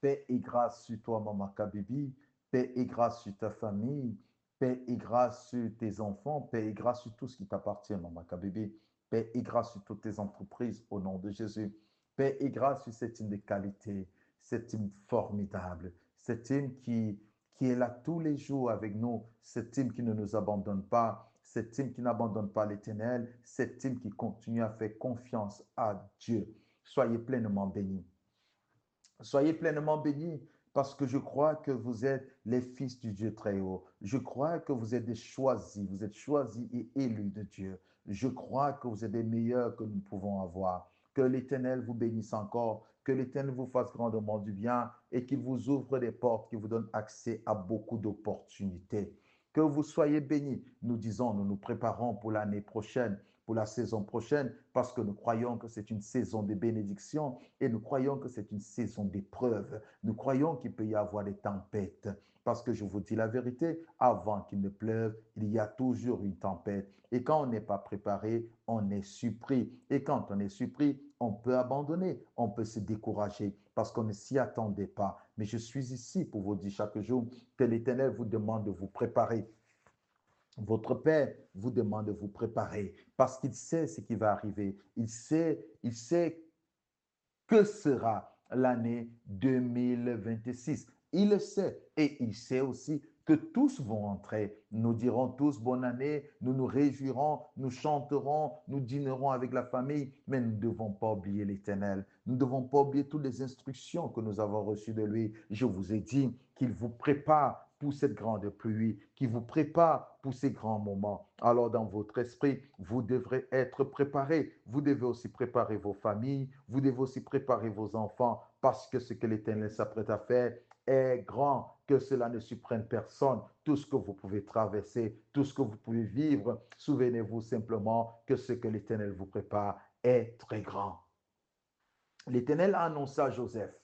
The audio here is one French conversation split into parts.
Paix et grâce sur toi, Maman Kabibi. Paix et grâce sur ta famille. Paix et grâce sur tes enfants. Paix et grâce sur tout ce qui t'appartient, Maman Kabibi. Paix et grâce sur toutes tes entreprises au nom de Jésus. Paix et grâce sur cette hymne de qualité, cette hymne formidable, cette hymne qui est là tous les jours avec nous, cette hymne qui ne nous abandonne pas, cette hymne qui n'abandonne pas l'Éternel, cette hymne qui continue à faire confiance à Dieu. Soyez pleinement bénis. Soyez pleinement bénis parce que je crois que vous êtes les fils du Dieu très haut. Je crois que vous êtes des choisis, vous êtes choisis et élus de Dieu. Je crois que vous êtes les meilleurs que nous pouvons avoir. Que l'Éternel vous bénisse encore, que l'Éternel vous fasse grandement du bien et qu'il vous ouvre des portes, qui vous donne accès à beaucoup d'opportunités. Que vous soyez bénis. Nous disons, nous nous préparons pour l'année prochaine, pour la saison prochaine, parce que nous croyons que c'est une saison de bénédiction et nous croyons que c'est une saison d'épreuve. Nous croyons qu'il peut y avoir des tempêtes, parce que je vous dis la vérité, avant qu'il ne pleuve, il y a toujours une tempête. Et quand on n'est pas préparé, on est surpris. Et quand on est surpris, on peut abandonner, on peut se décourager parce qu'on ne s'y attendait pas. Mais je suis ici pour vous dire chaque jour que l'Éternel vous demande de vous préparer. Votre Père vous demande de vous préparer parce qu'il sait ce qui va arriver. Il sait que sera l'année 2026. Il le sait et il sait aussi que tous vont entrer. Nous dirons tous bonne année, nous nous réjouirons, nous chanterons, nous dînerons avec la famille, mais nous ne devons pas oublier l'Éternel. Nous ne devons pas oublier toutes les instructions que nous avons reçues de lui. Je vous ai dit qu'il vous prépare pour cette grande pluie, qui vous prépare pour ces grands moments. Alors dans votre esprit, vous devrez être préparés. Vous devez aussi préparer vos familles, vous devez aussi préparer vos enfants, parce que ce que l'Éternel s'apprête à faire est grand, que cela ne surprenne personne. Tout ce que vous pouvez traverser, tout ce que vous pouvez vivre, souvenez-vous simplement que ce que l'Éternel vous prépare est très grand. L'Éternel a annoncé à Joseph.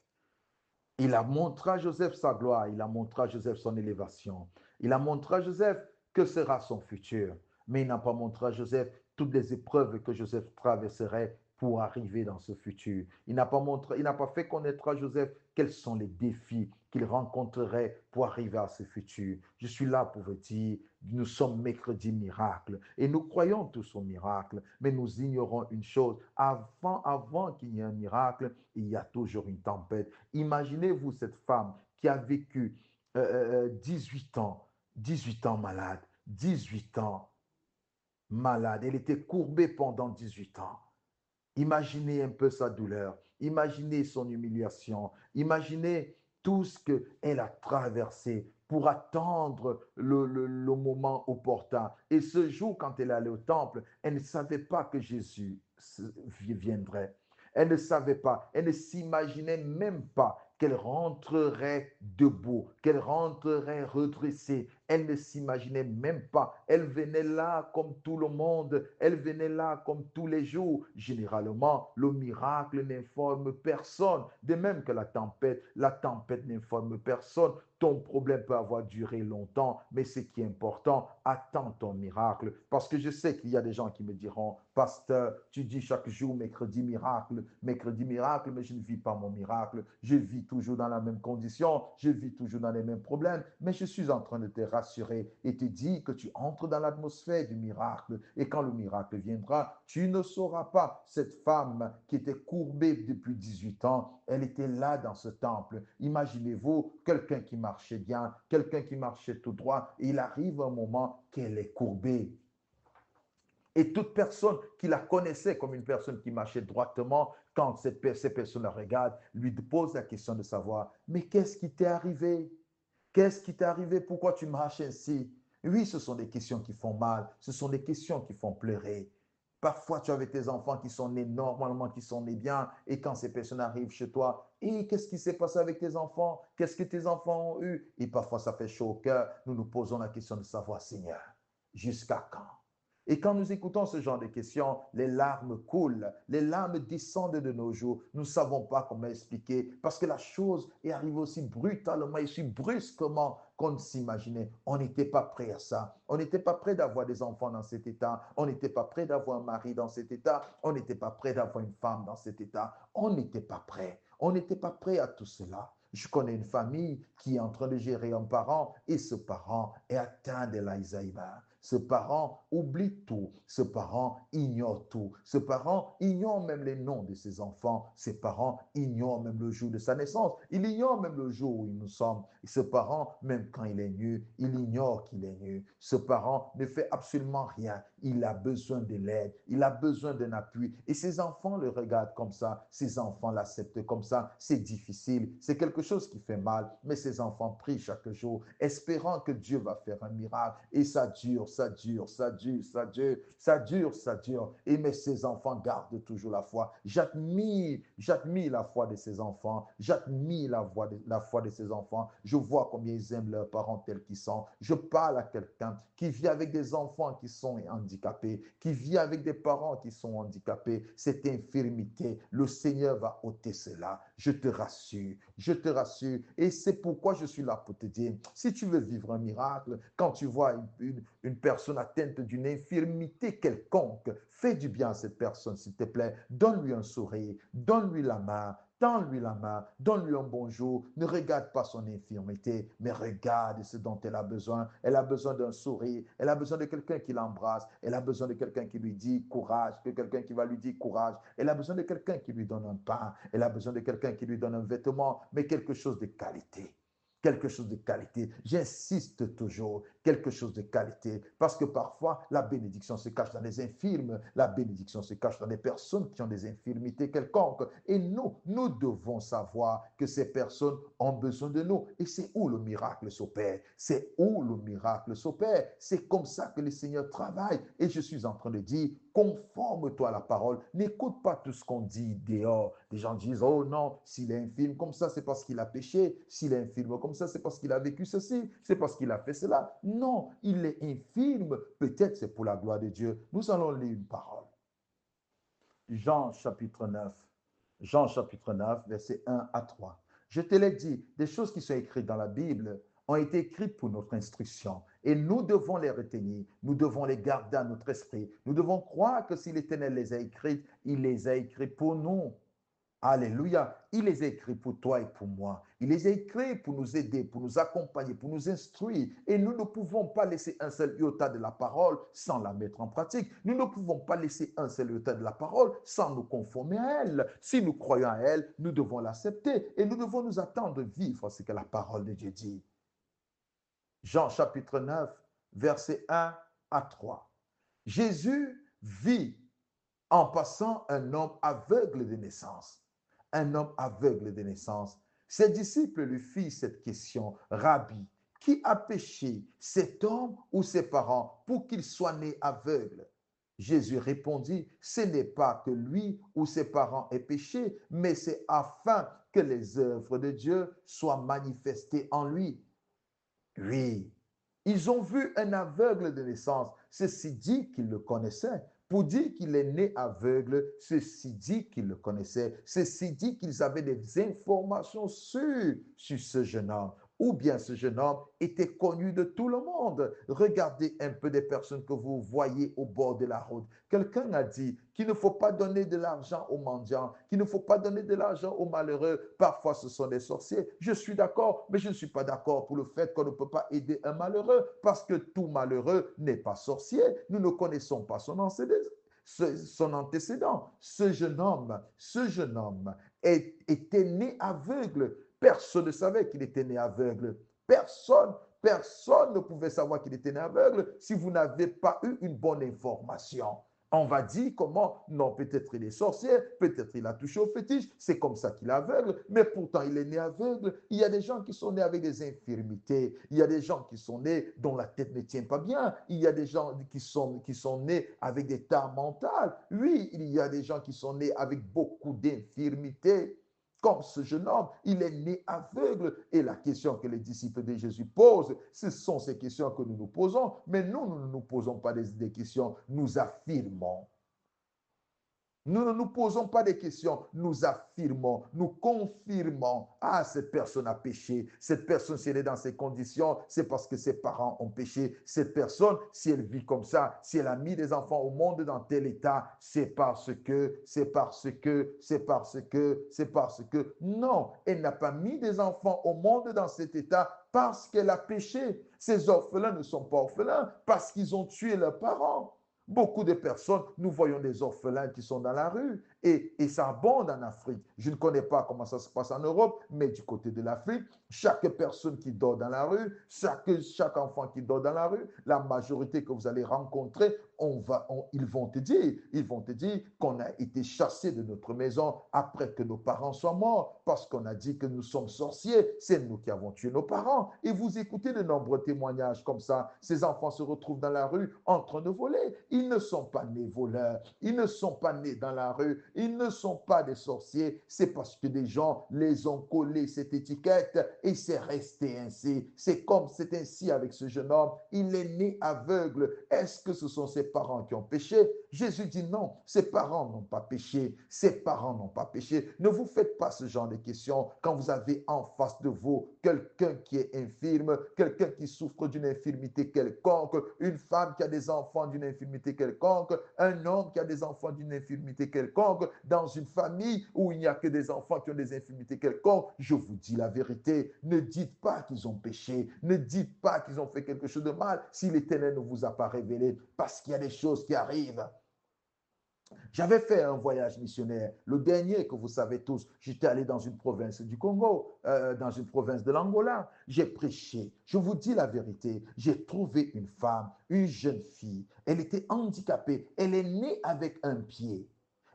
Il a montré à Joseph sa gloire, il a montré à Joseph son élévation, il a montré à Joseph que sera son futur. Mais il n'a pas montré à Joseph toutes les épreuves que Joseph traverserait pour arriver dans ce futur. Il n'a pas fait connaître à Joseph quels sont les défis qu'il rencontrerait pour arriver à ce futur. Je suis là pour vous dire, nous sommes mercredi miracle et nous croyons tous au miracle, mais nous ignorons une chose, avant qu'il y ait un miracle, il y a toujours une tempête. Imaginez-vous cette femme qui a vécu 18 ans, 18 ans malade, 18 ans malade. Elle était courbée pendant 18 ans. Imaginez un peu sa douleur, imaginez son humiliation, imaginez tout ce qu'elle a traversé pour attendre le moment opportun. Et ce jour, quand elle allait au temple, elle ne savait pas que Jésus viendrait. Elle ne savait pas, elle ne s'imaginait même pas qu'elle rentrerait debout, qu'elle rentrerait redressée. Elle ne s'imaginait même pas. Elle venait là comme tout le monde. Elle venait là comme tous les jours. Généralement, le miracle n'informe personne. De même que la tempête n'informe personne. Ton problème peut avoir duré longtemps, mais ce qui est important, attends ton miracle. Parce que je sais qu'il y a des gens qui me diront, pasteur, tu dis chaque jour mercredi miracle, mais je ne vis pas mon miracle. Je vis toujours dans la même condition, je vis toujours dans les mêmes problèmes, mais je suis en train de te rassurer et te dire que tu entres dans l'atmosphère du miracle. Et quand le miracle viendra, tu ne sauras pas. Cette femme qui était courbée depuis 18 ans, elle était là dans ce temple. Imaginez-vous quelqu'un qui marchait bien, quelqu'un qui marchait tout droit, et il arrive un moment qu'elle est courbée. Et toute personne qui la connaissait comme une personne qui marchait droitement, quand ces personnes la regardent, lui pose la question de savoir, mais qu'est-ce qui t'est arrivé? Qu'est-ce qui t'est arrivé? Pourquoi tu marches ainsi? Oui, ce sont des questions qui font mal, ce sont des questions qui font pleurer. Parfois, tu as avec tes enfants qui sont nés normalement, qui sont nés bien, et quand ces personnes arrivent chez toi, et qu'est-ce qui s'est passé avec tes enfants? Qu'est-ce que tes enfants ont eu? Et parfois, ça fait chaud au cœur. Nous nous posons la question de savoir, Seigneur, jusqu'à quand? Et quand nous écoutons ce genre de questions, les larmes coulent, les larmes descendent de nos joues. Nous ne savons pas comment expliquer parce que la chose est arrivée aussi brutalement et aussi brusquement qu'on ne s'imaginait. On n'était pas prêt à ça. On n'était pas prêt d'avoir des enfants dans cet état. On n'était pas prêt d'avoir un mari dans cet état. On n'était pas prêt d'avoir une femme dans cet état. On n'était pas prêt. On n'était pas prêt à tout cela. Je connais une famille qui est en train de gérer un parent et ce parent est atteint de l'Alzheimer. Ce parent oublie tout. Ce parent ignore tout. Ce parent ignore même les noms de ses enfants. Ses parents ignorent même le jour de sa naissance. Il ignore même le jour où nous sommes. Et ce parent, même quand il est nu, il ignore qu'il est nu. Ce parent ne fait absolument rien. Il a besoin de l'aide. Il a besoin d'un appui. Et ses enfants le regardent comme ça. Ses enfants l'acceptent comme ça. C'est difficile. C'est quelque chose qui fait mal. Mais ses enfants prient chaque jour, espérant que Dieu va faire un miracle. Et ça dure, ça dure, ça dure, ça dure, ça dure, ça dure. Et mais ses enfants gardent toujours la foi. J'admire la foi de ses enfants. J'admire la foi de ses enfants. Je vois combien ils aiment leurs parents tels qu'ils sont. Je parle à quelqu'un qui vit avec des enfants qui sont handicapés, qui vit avec des parents qui sont handicapés. Cette infirmité, le Seigneur va ôter cela. Je te rassure, je te rassure. Et c'est pourquoi je suis là pour te dire, si tu veux vivre un miracle, quand tu vois une personne atteinte d'une infirmité quelconque, fais du bien à cette personne, s'il te plaît. Donne-lui un sourire, donne-lui la main, tends-lui la main, donne-lui un bonjour. Ne regarde pas son infirmité, mais regarde ce dont elle a besoin. Elle a besoin d'un sourire, elle a besoin de quelqu'un qui l'embrasse, elle a besoin de quelqu'un qui lui dit courage, de quelqu'un qui va lui dire courage. Elle a besoin de quelqu'un qui lui donne un pain, elle a besoin de quelqu'un qui lui donne un vêtement, mais quelque chose de qualité. Quelque chose de qualité. J'insiste toujours, quelque chose de qualité, parce que parfois la bénédiction se cache dans les infirmes, la bénédiction se cache dans des personnes qui ont des infirmités quelconques. Et nous devons savoir que ces personnes ont besoin de nous. Et c'est où le miracle s'opère. C'est où le miracle s'opère. C'est comme ça que le Seigneur travaille. Et je suis en train de dire, conforme-toi à la parole. N'écoute pas tout ce qu'on dit dehors. Les gens disent, oh non, s'il est infirme comme ça, c'est parce qu'il a péché. S'il est infirme comme ça, c'est parce qu'il a vécu ceci. C'est parce qu'il a fait cela. Non, il est infirme. Peut-être c'est pour la gloire de Dieu. Nous allons lire une parole. Jean chapitre 9. Jean chapitre 9, versets 1 à 3. Je te l'ai dit, des choses qui sont écrites dans la Bible ont été écrites pour notre instruction. Et nous devons les retenir, nous devons les garder à notre esprit. Nous devons croire que si l'Éternel les a écrites, il les a écrites pour nous. Alléluia. Il les a écrits pour toi et pour moi. Il les a écrits pour nous aider, pour nous accompagner, pour nous instruire. Et nous ne pouvons pas laisser un seul iota de la parole sans la mettre en pratique. Nous ne pouvons pas laisser un seul iota de la parole sans nous conformer à elle. Si nous croyons à elle, nous devons l'accepter et nous devons nous attendre de vivre ce que la parole de Dieu dit. Jean chapitre 9, versets 1 à 3. Jésus vit en passant un homme aveugle de naissance. Un homme aveugle de naissance. Ses disciples lui firent cette question, Rabbi, qui a péché, cet homme ou ses parents, pour qu'il soit né aveugle? Jésus répondit, ce n'est pas que lui ou ses parents aient péché, mais c'est afin que les œuvres de Dieu soient manifestées en lui. Oui, ils ont vu un aveugle de naissance. Ceci dit qu'ils le connaissaient. Pour dire qu'il est né aveugle, ceci dit qu'ils le connaissaient. Ceci dit qu'ils avaient des informations sûres sur ce jeune homme. Ou bien ce jeune homme était connu de tout le monde. Regardez un peu des personnes que vous voyez au bord de la route. Quelqu'un a dit qu'il ne faut pas donner de l'argent aux mendiants, qu'il ne faut pas donner de l'argent aux malheureux. Parfois, ce sont des sorciers. Je suis d'accord, mais je ne suis pas d'accord pour le fait qu'on ne peut pas aider un malheureux parce que tout malheureux n'est pas sorcier. Nous ne connaissons pas son antécédent. Ce jeune homme était né aveugle. Personne ne savait qu'il était né aveugle. Personne ne pouvait savoir qu'il était né aveugle si vous n'avez pas eu une bonne information. On va dire comment, non, peut-être il est sorcier, peut-être il a touché au fétiche, c'est comme ça qu'il est aveugle, mais pourtant il est né aveugle. Il y a des gens qui sont nés avec des infirmités, il y a des gens qui sont nés dont la tête ne tient pas bien, il y a des gens qui sont nés avec des tares mentales. Oui, il y a des gens qui sont nés avec beaucoup d'infirmités. Comme ce jeune homme, il est né aveugle. Et la question que les disciples de Jésus posent, ce sont ces questions que nous nous posons. Mais nous ne nous posons pas des questions, nous affirmons. Nous ne nous posons pas des questions, nous affirmons, nous confirmons. Ah, cette personne a péché. Cette personne, si elle est dans ces conditions, c'est parce que ses parents ont péché. Cette personne, si elle vit comme ça, si elle a mis des enfants au monde dans tel état, c'est parce que, c'est parce que, c'est parce que, c'est parce que. Non, elle n'a pas mis des enfants au monde dans cet état parce qu'elle a péché. Ces orphelins ne sont pas orphelins parce qu'ils ont tué leurs parents. Beaucoup de personnes, nous voyons des orphelins qui sont dans la rue et ça abonde en Afrique. Je ne connais pas comment ça se passe en Europe, mais du côté de l'Afrique, chaque personne qui dort dans la rue, chaque enfant qui dort dans la rue, la majorité que vous allez rencontrer, ils vont te dire qu'on a été chassé de notre maison après que nos parents soient morts parce qu'on a dit que nous sommes sorciers. C'est nous qui avons tué nos parents. Et vous écoutez de nombreux témoignages comme ça. Ces enfants se retrouvent dans la rue en train de voler. Ils ne sont pas nés voleurs. Ils ne sont pas nés dans la rue. Ils ne sont pas des sorciers. C'est parce que des gens les ont collé cette étiquette et c'est resté ainsi. C'est ainsi avec ce jeune homme. Il est né aveugle. Est-ce que ce sont ses parents qui ont péché? Jésus dit non, ses parents n'ont pas péché. Ses parents n'ont pas péché. Ne vous faites pas ce genre de questions quand vous avez en face de vous quelqu'un qui est infirme, quelqu'un qui souffre d'une infirmité quelconque, une femme qui a des enfants d'une infirmité quelconque, un homme qui a des enfants d'une infirmité quelconque, dans une famille où il n'y a que des enfants qui ont des infirmités quelconques. Je vous dis la vérité, ne dites pas qu'ils ont péché, ne dites pas qu'ils ont fait quelque chose de mal si l'Éternel ne vous a pas révélé, parce qu'il y a des choses qui arrivent. J'avais fait un voyage missionnaire, le dernier que vous savez tous. J'étais allé dans une province du Congo, dans une province de l'Angola. J'ai prêché. Je vous dis la vérité. J'ai trouvé une femme, une jeune fille. Elle était handicapée. Elle est née avec un pied.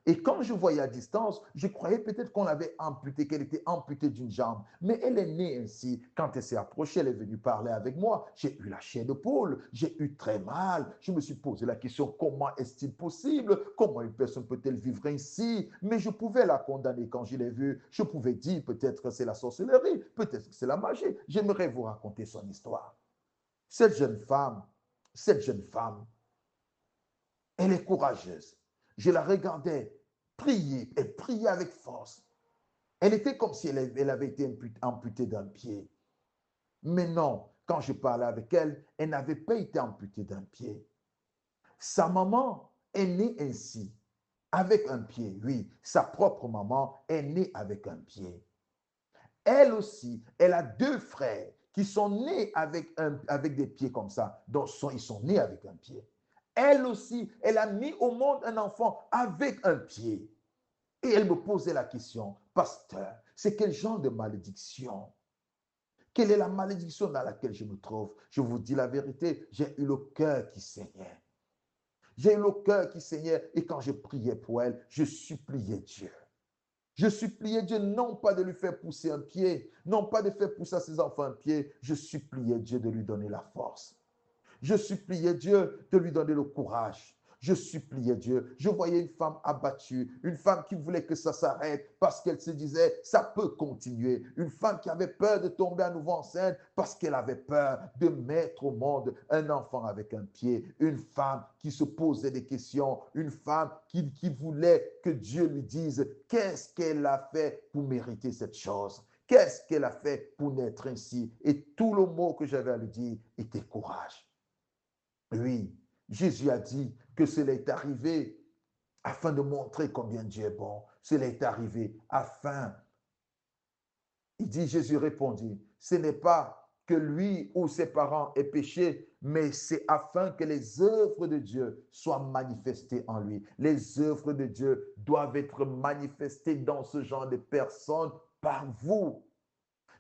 Et quand je voyais à distance, je croyais peut-être qu'on l'avait amputée, qu'elle était amputée d'une jambe. Mais elle est née ainsi. Quand elle s'est approchée, elle est venue parler avec moi. J'ai eu la chair de poule. J'ai eu très mal. Je me suis posé la question, comment est-il possible? Comment une personne peut-elle vivre ainsi? Mais je pouvais la condamner quand je l'ai vue. Je pouvais dire, peut-être que c'est la sorcellerie, peut-être que c'est la magie. J'aimerais vous raconter son histoire. Cette jeune femme, cette jeune femme, elle est courageuse. Je la regardais prier. Elle priait avec force. Elle était comme si elle avait été amputée d'un pied. Mais non, quand je parlais avec elle, elle n'avait pas été amputée d'un pied. Sa maman est née ainsi, avec un pied. Oui, sa propre maman est née avec un pied. Elle aussi, elle a deux frères qui sont nés avec des pieds comme ça. Donc, ils sont nés avec un pied. Elle aussi, elle a mis au monde un enfant avec un pied. Et elle me posait la question, pasteur, c'est quel genre de malédiction? Quelle est la malédiction dans laquelle je me trouve? Je vous dis la vérité, j'ai eu le cœur qui saignait. J'ai eu le cœur qui saignait et quand je priais pour elle, je suppliais Dieu. Je suppliais Dieu non pas de lui faire pousser un pied, non pas de faire pousser à ses enfants un pied, je suppliais Dieu de lui donner la force. Je suppliais Dieu de lui donner le courage. Je suppliais Dieu. Je voyais une femme abattue, une femme qui voulait que ça s'arrête parce qu'elle se disait, ça peut continuer. Une femme qui avait peur de tomber à nouveau enceinte parce qu'elle avait peur de mettre au monde un enfant avec un pied. Une femme qui se posait des questions. Une femme qui voulait que Dieu lui dise, qu'est-ce qu'elle a fait pour mériter cette chose? Qu'est-ce qu'elle a fait pour naître ainsi? Et tout le mot que j'avais à lui dire était courage. Oui, Jésus a dit que cela est arrivé afin de montrer combien Dieu est bon. Cela est arrivé afin. Il dit, Jésus répondit, ce n'est pas que lui ou ses parents aient péché, mais c'est afin que les œuvres de Dieu soient manifestées en lui. Les œuvres de Dieu doivent être manifestées dans ce genre de personnes par vous.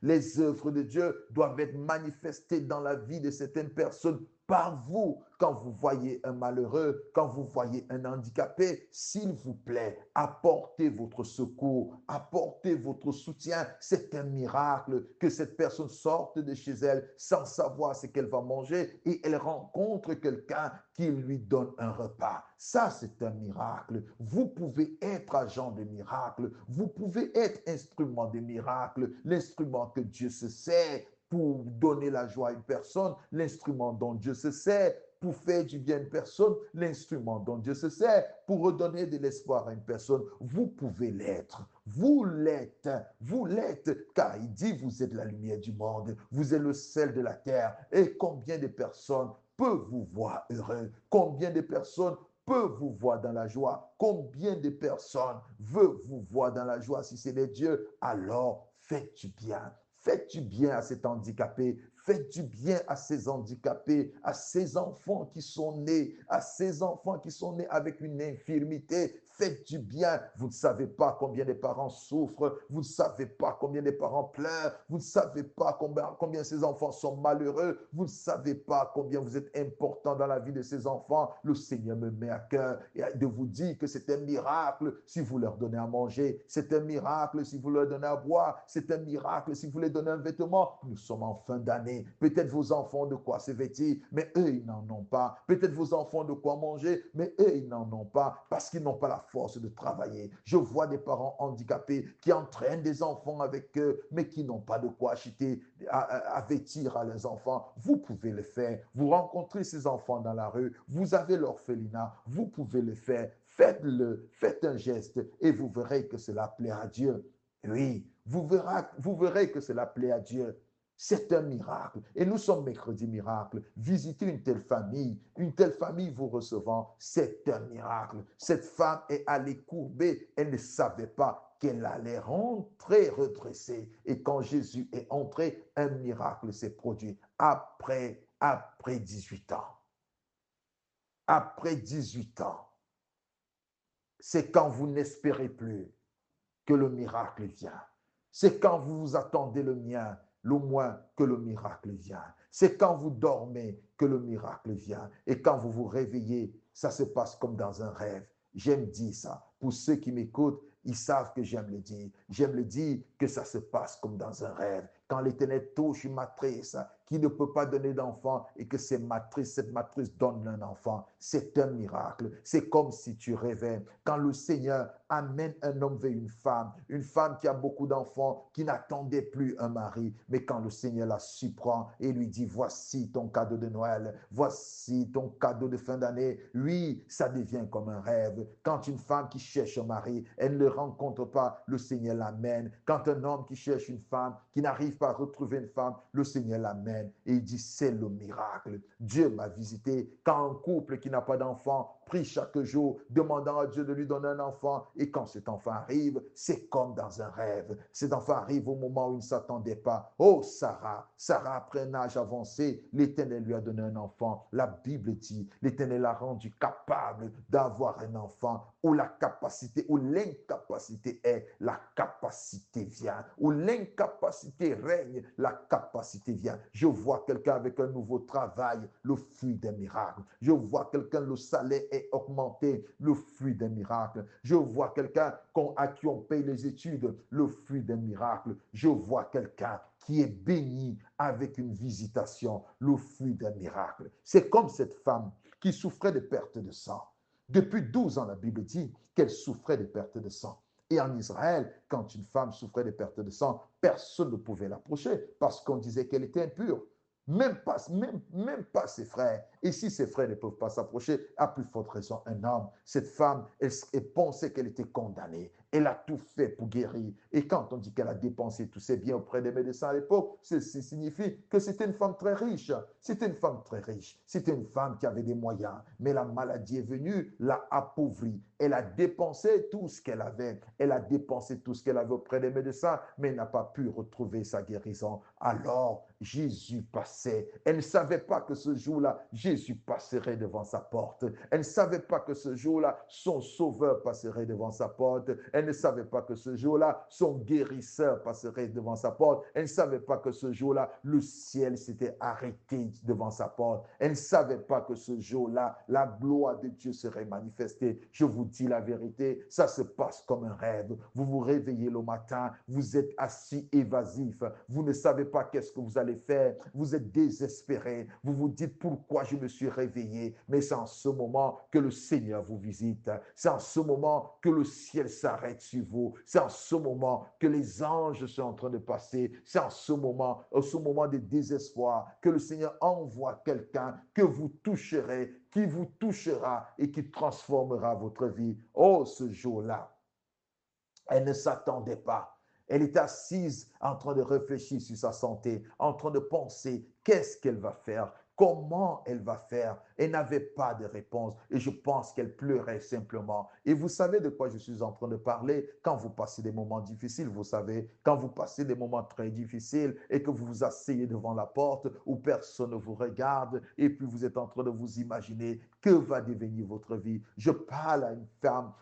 Les œuvres de Dieu doivent être manifestées dans la vie de certaines personnes par vous. Quand vous voyez un malheureux, quand vous voyez un handicapé, s'il vous plaît, apportez votre secours, apportez votre soutien. C'est un miracle que cette personne sorte de chez elle sans savoir ce qu'elle va manger et elle rencontre quelqu'un qui lui donne un repas. Ça, c'est un miracle. Vous pouvez être agent de miracle. Vous pouvez être instrument de miracle. L'instrument que Dieu se sert pour donner la joie à une personne, l'instrument dont Dieu se sert pour faire du bien à une personne, l'instrument dont Dieu se sert pour redonner de l'espoir à une personne, vous pouvez l'être. Vous l'êtes, car il dit, vous êtes la lumière du monde, vous êtes le sel de la terre. Et combien de personnes peuvent vous voir heureux? Combien de personnes peuvent vous voir dans la joie? Combien de personnes veulent vous voir dans la joie? Si c'est les dieux, alors faites du bien. Faites du bien à cet handicapé. Faites du bien à ces handicapés, à ces enfants qui sont nés, à ces enfants qui sont nés avec une infirmité. Faites du bien. Vous ne savez pas combien de parents souffrent. Vous ne savez pas combien de parents pleurent. Vous ne savez pas combien ces enfants sont malheureux. Vous ne savez pas combien vous êtes important dans la vie de ces enfants. Le Seigneur me met à cœur de vous dire que c'est un miracle si vous leur donnez à manger. C'est un miracle si vous leur donnez à boire. C'est un miracle si vous leur donnez un vêtement. Nous sommes en fin d'année. Peut-être vos enfants ont de quoi se vêtir, mais eux, ils n'en ont pas. Peut-être vos enfants ont de quoi manger, mais eux, ils n'en ont pas parce qu'ils n'ont pas la force de travailler. Je vois des parents handicapés qui entraînent des enfants avec eux, mais qui n'ont pas de quoi acheter, à vêtir à leurs enfants. Vous pouvez le faire. Vous rencontrez ces enfants dans la rue, vous avez l'orphelinat, vous pouvez le faire. Faites-le, faites un geste et vous verrez que cela plaît à Dieu. Oui, vous verrez que cela plaît à Dieu. C'est un miracle. Et nous sommes mercredi miracle. Visiter une telle famille vous recevant, c'est un miracle. Cette femme est allée courber, elle ne savait pas qu'elle allait rentrer redressée. Et quand Jésus est entré, un miracle s'est produit après 18 ans. Après 18 ans, c'est quand vous n'espérez plus que le miracle vient. C'est quand vous vous attendez le moins que le miracle vient. C'est quand vous dormez que le miracle vient. Et quand vous vous réveillez, ça se passe comme dans un rêve. J'aime dire ça. Pour ceux qui m'écoutent, ils savent que j'aime le dire. J'aime le dire que ça se passe comme dans un rêve. Quand l'Éternel touche une matrice qui ne peut pas donner d'enfant et que cette matrice donne un enfant, c'est un miracle. C'est comme si tu rêvais. Quand le Seigneur amène un homme vers une femme qui a beaucoup d'enfants, qui n'attendait plus un mari, mais quand le Seigneur la surprend et lui dit, voici ton cadeau de Noël, voici ton cadeau de fin d'année, oui, ça devient comme un rêve. Quand une femme qui cherche un mari, elle ne le rencontre pas, le Seigneur l'amène. Quand un homme qui cherche une femme, qui n'arrive pas à retrouver une femme, le Seigneur l'amène et il dit, c'est le miracle. Dieu m'a visité. Quand un couple qui n'a pas d'enfant prie chaque jour, demandant à Dieu de lui donner un enfant, et quand cet enfant arrive, c'est comme dans un rêve. Cet enfant arrive au moment où il ne s'attendait pas. Oh, Sarah, après un âge avancé, l'Éternel lui a donné un enfant. La Bible dit, l'Éternel l'a rendu capable d'avoir un enfant, où la capacité, où l'incapacité est, la capacité vient. Où l'incapacité règne, la capacité vient. Je vois quelqu'un avec un nouveau travail, le fruit d'un miracle. Je vois quelqu'un, le salaire est augmenté, le fruit d'un miracle. Je vois quelqu'un à qui on paye les études, le fruit d'un miracle. Je vois quelqu'un qui est béni avec une visitation, le fruit d'un miracle. C'est comme cette femme qui souffrait de perte de sang. Depuis 12 ans, la Bible dit qu'elle souffrait de perte de sang. Et en Israël, quand une femme souffrait de perte de sang, personne ne pouvait l'approcher parce qu'on disait qu'elle était impure. Même pas ses frères. Et si ses frères ne peuvent pas s'approcher, à plus forte raison un homme. Cette femme, elle pensait qu'elle était condamnée. Elle a tout fait pour guérir. Et quand on dit qu'elle a dépensé tous ses biens auprès des médecins à l'époque, ceci signifie que c'était une femme très riche. C'était une femme très riche. C'était une femme qui avait des moyens. Mais la maladie est venue, l'a appauvrie. Elle a dépensé tout ce qu'elle avait. Elle a dépensé tout ce qu'elle avait auprès des médecins, mais elle n'a pas pu retrouver sa guérison. Alors, Jésus passait. Elle ne savait pas que ce jour-là, Jésus passerait devant sa porte. Elle ne savait pas que ce jour-là, son sauveur passerait devant sa porte. Elle ne savait pas que ce jour-là, son guérisseur passerait devant sa porte. Elle ne savait pas que ce jour-là, le ciel s'était arrêté devant sa porte. Elle ne savait pas que ce jour-là, la gloire de Dieu serait manifestée. Je vous dis la vérité, ça se passe comme un rêve. Vous vous réveillez le matin, vous êtes assis évasif. Vous ne savez pas qu'est-ce que vous allez faire. Vous êtes désespéré. Vous vous dites pourquoi je me suis réveillé. Mais c'est en ce moment que le Seigneur vous visite. C'est en ce moment que le ciel s'arrête être sur vous. C'est en ce moment que les anges sont en train de passer. C'est en ce moment de désespoir, que le Seigneur envoie quelqu'un que vous toucherez, qui vous touchera et qui transformera votre vie. Oh, ce jour-là, elle ne s'attendait pas. Elle est assise en train de réfléchir sur sa santé, en train de penser qu'est-ce qu'elle va faire, comment elle va faire. Elle n'avait pas de réponse et je pense qu'elle pleurait simplement. Et vous savez de quoi je suis en train de parler quand vous passez des moments difficiles, vous savez, quand vous passez des moments très difficiles et que vous vous asseyez devant la porte où personne ne vous regarde et puis vous êtes en train de vous imaginer que va devenir votre vie. Je parle à une femme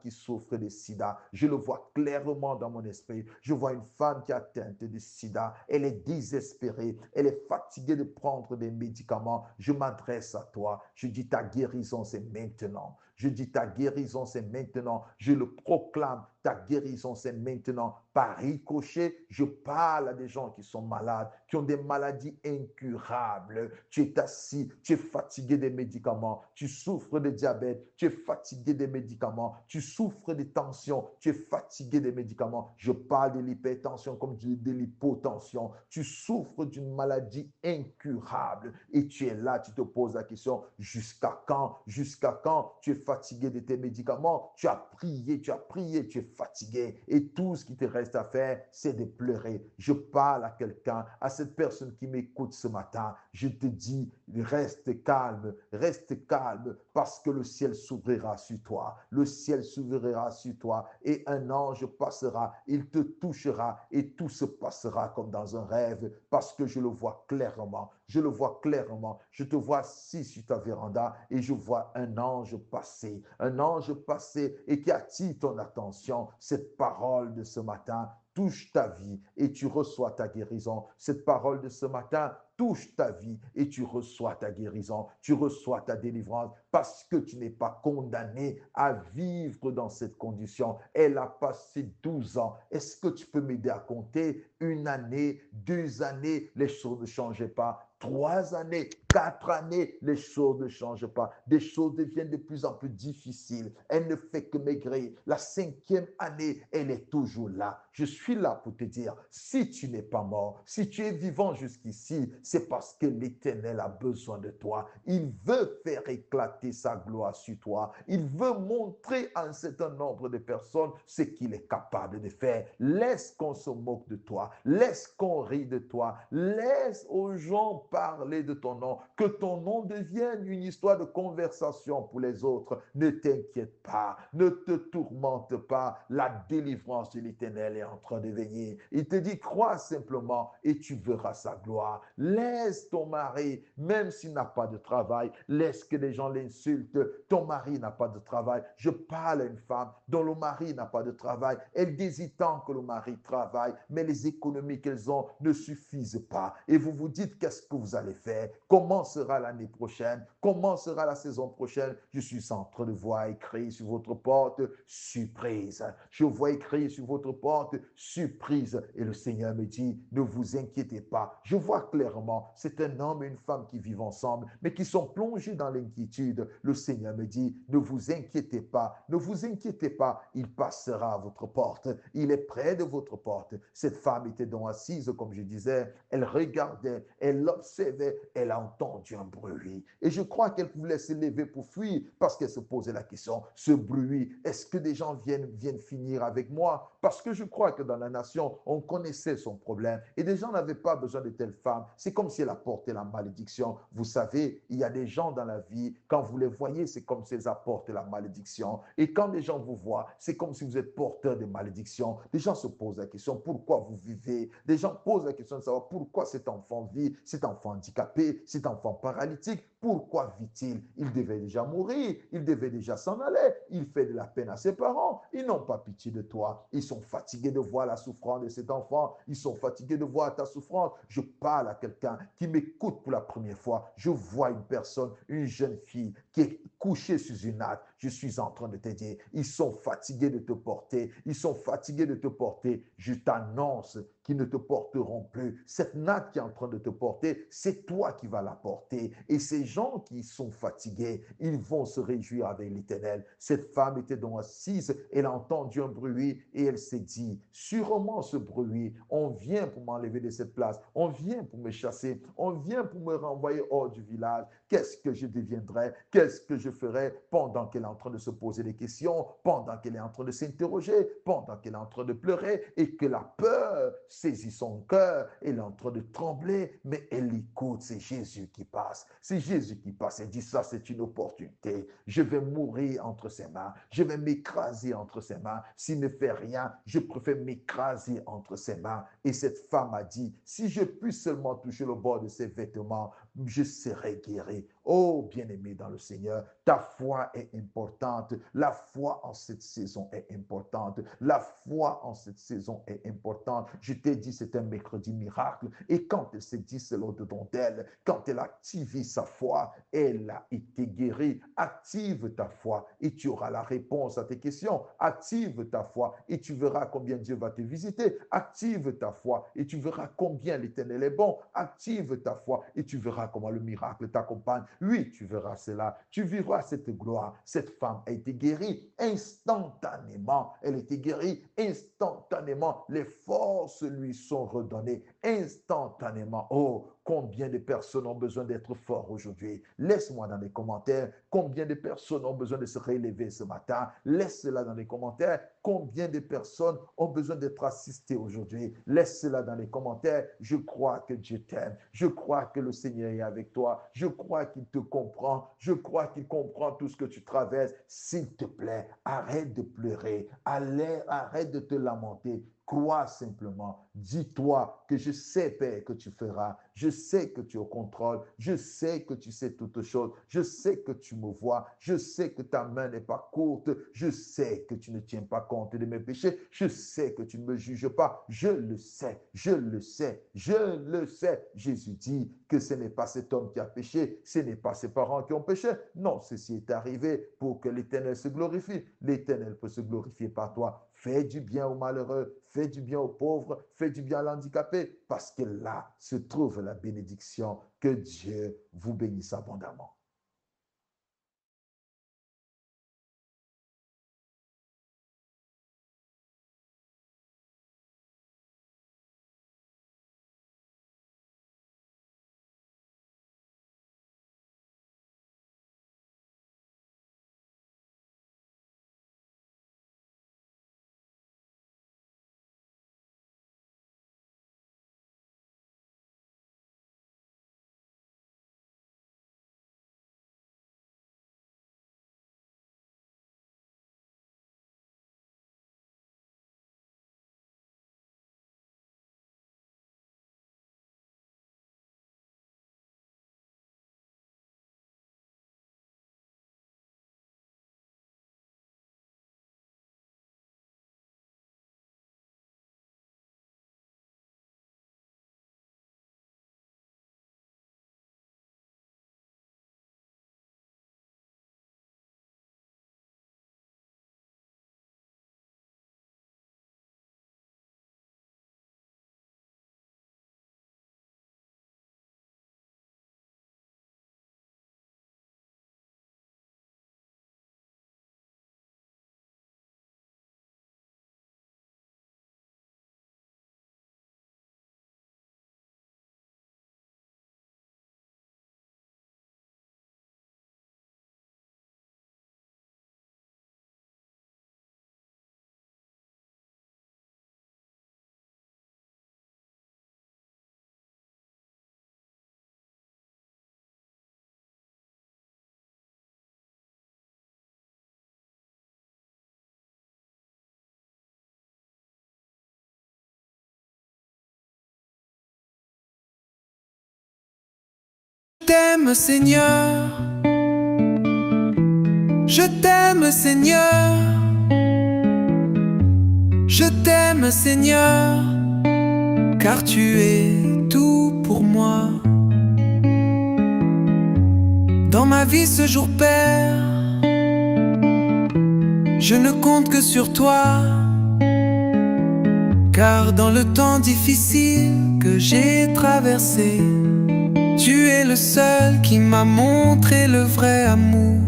qui souffre de sida. Je le vois clairement dans mon esprit. Je vois une femme qui est atteinte de sida. Elle est désespérée. Elle est fatiguée de prendre des médicaments. Je m'adresse à toi. Je dis ta guérison, c'est maintenant. Je dis ta guérison, c'est maintenant. Je le proclame. Ta guérison, c'est maintenant. Par ricochet, je parle à des gens qui sont malades, qui ont des maladies incurables. Tu es assis, tu es fatigué des médicaments, tu souffres de diabète, tu es fatigué des médicaments, tu souffres de tension, tu es fatigué des médicaments. Je parle de l'hypertension comme de l'hypotension. Tu souffres d'une maladie incurable et tu es là, tu te poses la question, jusqu'à quand? Jusqu'à quand? Tu es fatigué de tes médicaments, tu as prié, tu es fatigué et tout ce qui te reste à faire, c'est de pleurer. Je parle à quelqu'un, à cette personne qui m'écoute ce matin. Je te dis, reste calme, parce que le ciel s'ouvrira sur toi. Le ciel s'ouvrira sur toi et un ange passera, il te touchera et tout se passera comme dans un rêve, parce que je le vois clairement. Je le vois clairement. Je te vois assis sur ta véranda et je vois un ange passer et qui attire ton attention. Cette parole de ce matin touche ta vie et tu reçois ta guérison. Cette parole de ce matin touche ta vie et tu reçois ta guérison, tu reçois ta délivrance parce que tu n'es pas condamné à vivre dans cette condition. Elle a passé 12 ans. Est-ce que tu peux m'aider à compter? Une année, 2 années, les choses ne changeaient pas. 3 années, 4 années, les choses ne changent pas. Des choses deviennent de plus en plus difficiles. Elle ne fait que maigrir. La 5e année, elle est toujours là. Je suis là pour te dire, si tu n'es pas mort, si tu es vivant jusqu'ici, c'est parce que l'Éternel a besoin de toi. Il veut faire éclater sa gloire sur toi. Il veut montrer à un certain nombre de personnes ce qu'il est capable de faire. Laisse qu'on se moque de toi. Laisse qu'on rie de toi. Laisse aux gens parler de ton nom. Que ton nom devienne une histoire de conversation pour les autres. Ne t'inquiète pas. Ne te tourmente pas. La délivrance de l'Éternel est en train de venir. Il te dit, crois simplement et tu verras sa gloire. Laisse ton mari, même s'il n'a pas de travail, laisse que les gens l'insultent. Ton mari n'a pas de travail. Je parle à une femme dont le mari n'a pas de travail. Elle désire tant que le mari travaille, mais les économies qu'elles ont ne suffisent pas. Et vous vous dites, qu'est-ce que vous allez faire? Comment sera l'année prochaine? Comment sera la saison prochaine? Je suis en train de voir écrit sur votre porte, surprise. Je vois écrit sur votre porte, surprise. Et le Seigneur me dit, ne vous inquiétez pas. Je vois clairement, c'est un homme et une femme qui vivent ensemble, mais qui sont plongés dans l'inquiétude. Le Seigneur me dit, ne vous inquiétez pas, ne vous inquiétez pas, il passera à votre porte. Il est près de votre porte. Cette femme était donc assise, comme je disais, elle regardait, elle observait, elle a entendu un bruit. Et je crois qu'elle voulait se lever pour fuir parce qu'elle se posait la question, ce bruit, est-ce que des gens viennent finir avec moi? Parce que je crois que dans la nation, on connaissait son problème et des gens n'avaient pas besoin de telle femme. C'est comme si elle apportait la malédiction. Vous savez, il y a des gens dans la vie, quand vous les voyez, c'est comme si elles apportent la malédiction. Et quand les gens vous voient, c'est comme si vous êtes porteur de malédiction. Les gens se posent la question, pourquoi vous vivez? Les gens posent la question de savoir pourquoi cet enfant vit, cet enfant handicapé, cet enfant paralytique, pourquoi vit-il? Il devait déjà mourir, il devait déjà s'en aller, il fait de la peine à ses parents, ils n'ont pas pitié de toi, ils sont fatigués de voir la souffrance de cet enfant, ils sont fatigués de voir ta souffrance. Je parle à quelqu'un qui m'écoute pour la première fois, je vois une personne, une jeune fille qui est couchée sur une natte. je suis en train de te dire, ils sont fatigués de te porter, ils sont fatigués de te porter. Je t'annonce qu'ils ne te porteront plus. Cette natte qui est en train de te porter, c'est toi qui vas la porter. Et ces gens qui sont fatigués, ils vont se réjouir avec l'Éternel. Cette femme était donc assise, elle a entendu un bruit et elle s'est dit, sûrement ce bruit, on vient pour m'enlever de cette place, on vient pour me chasser, on vient pour me renvoyer hors du village. Qu'est-ce que je deviendrai? Qu'est-ce que je ferai pendant qu'elle est en train de se poser des questions, pendant qu'elle est en train de s'interroger, pendant qu'elle est en train de pleurer et que la peur saisit son cœur, elle est en train de trembler, mais elle écoute, c'est Jésus qui passe. C'est Jésus qui passe. Elle dit, ça c'est une opportunité. Je vais mourir entre ses mains. Je vais m'écraser entre ses mains. S'il ne fait rien, je préfère m'écraser entre ses mains. Et cette femme a dit, si je puis seulement toucher le bord de ses vêtements, je serai guéri. Oh, bien-aimé dans le Seigneur, ta foi est importante. La foi en cette saison est importante. La foi en cette saison est importante. Je t'ai dit, c'est un mercredi miracle. Et quand elle s'est dit cela au-dedans d'elle, quand elle a activé sa foi, elle a été guérie. Active ta foi et tu auras la réponse à tes questions. Active ta foi et tu verras combien Dieu va te visiter. Active ta foi et tu verras combien l'Éternel est bon. Active ta foi et tu verras comment le miracle t'accompagne. Oui, tu verras cela. Tu vivras cette gloire. Cette femme a été guérie instantanément. Elle a été guérie instantanément. Les forces lui sont redonnées instantanément. Oh, combien de personnes ont besoin d'être forts aujourd'hui? Laisse-moi dans les commentaires combien de personnes ont besoin de se relever ce matin. Laisse-la dans les commentaires. Combien de personnes ont besoin d'être assistées aujourd'hui? Laisse-la dans les commentaires. Je crois que Dieu t'aime. Je crois que le Seigneur est avec toi. Je crois qu'il te comprend. Je crois qu'il comprend tout ce que tu traverses. S'il te plaît, arrête de pleurer. Arrête de te lamenter. Crois simplement. Dis-toi que je sais, Père, que tu feras. Je sais que tu es au contrôle. Je sais que tu sais toutes choses. Je sais que tu me vois. Je sais que ta main n'est pas courte. Je sais que tu ne tiens pas compte de mes péchés. Je sais que tu ne me juges pas. Je le sais. Je le sais. Je le sais. Jésus dit que ce n'est pas cet homme qui a péché. Ce n'est pas ses parents qui ont péché. Non, ceci est arrivé pour que l'Éternel se glorifie. L'Éternel peut se glorifier par toi. Fais du bien aux malheureux, fais du bien aux pauvres, fais du bien à l'handicapé, parce que là se trouve la bénédiction. Que Dieu vous bénisse abondamment. Je t'aime Seigneur, je t'aime Seigneur, je t'aime Seigneur, car tu es tout pour moi. Dans ma vie ce jour, Père, Je ne compte que sur toi, car dans le temps difficile que j'ai traversé, tu es le seul qui m'a montré le vrai amour.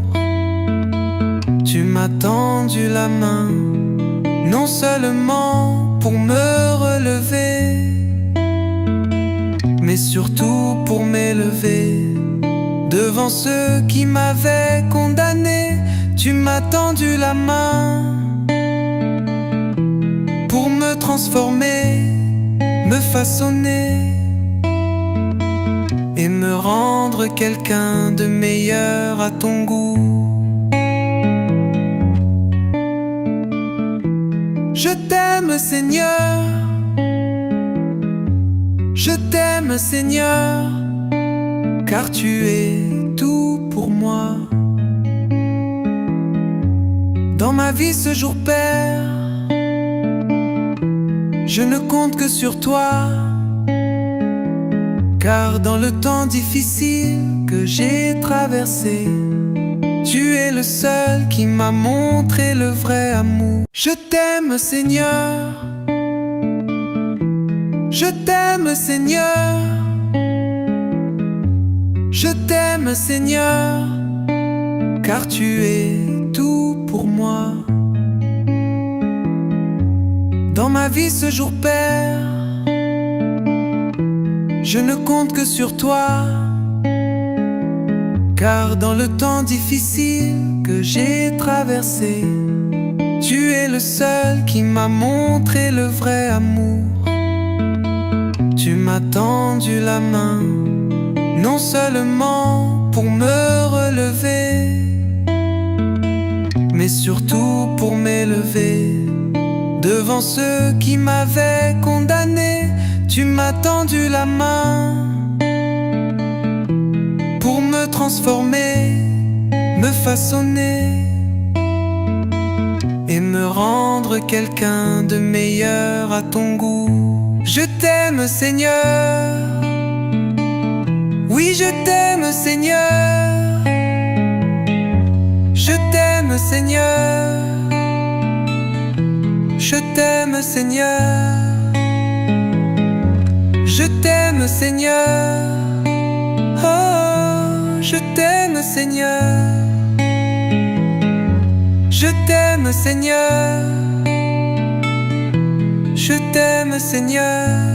Tu m'as tendu la main, non seulement pour me relever, mais surtout pour m'élever devant ceux qui m'avaient condamné. Tu m'as tendu la main pour me transformer, me façonner et me rendre quelqu'un de meilleur à ton goût. Je t'aime, Seigneur. Je t'aime, Seigneur, car tu es tout pour moi. Dans ma vie ce jour, Père, je ne compte que sur toi, car dans le temps difficile que j'ai traversé, tu es le seul qui m'a montré le vrai amour. Je t'aime, Seigneur. Je t'aime, Seigneur. Je t'aime, Seigneur, car tu es tout pour moi. Dans ma vie ce jour, Père, je ne compte que sur toi, car dans le temps difficile que j'ai traversé, tu es le seul qui m'a montré le vrai amour. Tu m'as tendu la main, non seulement pour me relever, mais surtout pour m'élever devant ceux qui m'avaient condamné. Tu m'as tendu la main pour me transformer, me façonner et me rendre quelqu'un de meilleur à ton goût. Je t'aime, Seigneur. Oui, je t'aime, Seigneur. Je t'aime, Seigneur. Je t'aime, Seigneur. Je t'aime, Seigneur. Oh, je t'aime, Seigneur. Je t'aime, Seigneur. Je t'aime, Seigneur.